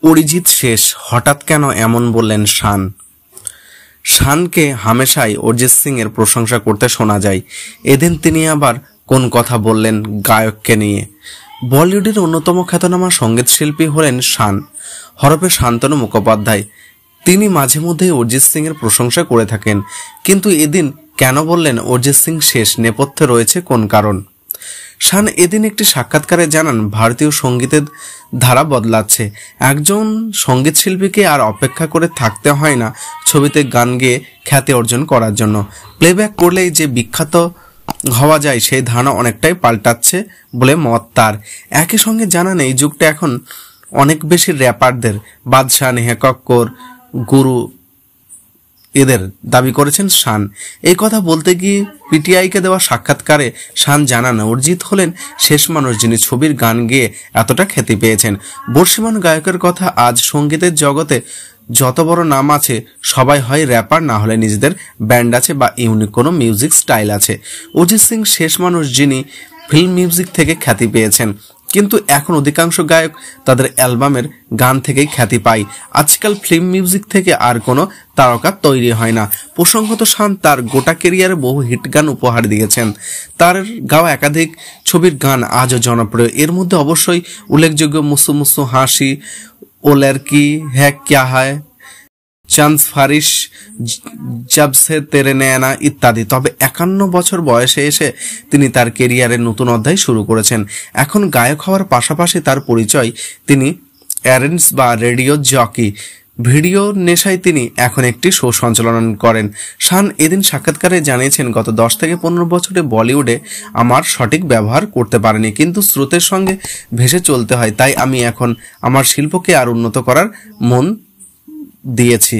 অরিজিৎ শেষ, হঠাৎ কেন এমন বললেন শান? শানকে হামেশাই অরিজিৎ সিং এর প্রশংসা করতে শোনা যায়। এদিন তিনি আবার কোন কথা বললেন গায়ককে নিয়ে? বলিউডের অন্যতম খ্যাতনামা সঙ্গীত শিল্পী হলেন শান, হরফে শান্তনু মুখোপাধ্যায়। তিনি মাঝে মধ্যেই অরিজিৎ সিং এর প্রশংসা করে থাকেন, কিন্তু এদিন কেন বললেন অরিজিৎ সিং শেষ? নেপথ্যে রয়েছে কোন কারণ? শান এদিন একটি সাক্ষাৎকারে জানান, ভারতীয় সঙ্গীতের ধারা বদলাচ্ছে। একজন সঙ্গীত শিল্পীকে আর অপেক্ষা করে থাকতে হয় না ছবিতে গান গেয়ে খ্যাতি অর্জন করার জন্য। প্লেব্যাক করলেই যে বিখ্যাত হওয়া যায় সেই ধারণা অনেকটাই পাল্টাচ্ছে বলে মত তার। একই সঙ্গে জানান, এই যুগটা এখন অনেক বেশি র্যাপারদের, বাদশা, নেহা কক্কর, গুরু এদের দাবি করেছেন শান। এই কথা বলতে গিয়ে পিটিআইকে দেওয়া সাক্ষাৎকারে শান জানান, অরিজিৎ হলেন শেষ মানুষ যিনি ছবির গান গেয়ে এতটা খ্যাতি পেয়েছেন। বর্ষিমান গায়কের কথা, আজ সঙ্গীতের জগতে যত বড় নাম আছে সবাই হয় র্যাপার, না হলে নিজেদের ব্যান্ড আছে বা ইউনিক কোনো মিউজিক স্টাইল আছে। অরিজিৎ সিং শেষ মানুষ যিনি ফিল্ম মিউজিক থেকে খ্যাতি পেয়েছেন, কিন্তু এখন অধিকাংশ গায়ক তাদের অ্যালবামের গান থেকেই খ্যাতি পায়। আজকাল ফিল্ম মিউজিক থেকে আর কোনো তারকা তৈরি হয় না। প্রসঙ্গত শান তার গোটা কেরিয়ারে বহু হিট গান উপহার দিয়েছেন। তার গাওয়া একাধিক ছবির গান আজও জনপ্রিয়। এর মধ্যে অবশ্যই উল্লেখযোগ্য মুসু মুসু হাসি, ও লড়কি হ্যায় ক্যা হায়, চান্স ফারিশ, জব সে তেরে নয়না ইত্যাদি। তবে 51 বছর বয়সে এসে তিনি তার কেরিয়ারের নতুন অধ্যায় শুরু করেছেন। এখন গায়ক হওয়ার পাশাপাশি তার পরিচয় তিনি অ্যারেন্স বা রেডিও জকি। ভিডিও নেশায় তিনি এখন একটি শো সঞ্চালন করেন। শান এদিন সাক্ষাৎকারে জানিয়েছেন, গত 10 থেকে 15 বছরে বলিউডে আমার সঠিক ব্যবহার করতে পারেনি, কিন্তু স্রোতের সঙ্গে ভেসে চলতে হয়, তাই আমি এখন আমার শিল্পকে আর উন্নত করার মন দিয়েছি।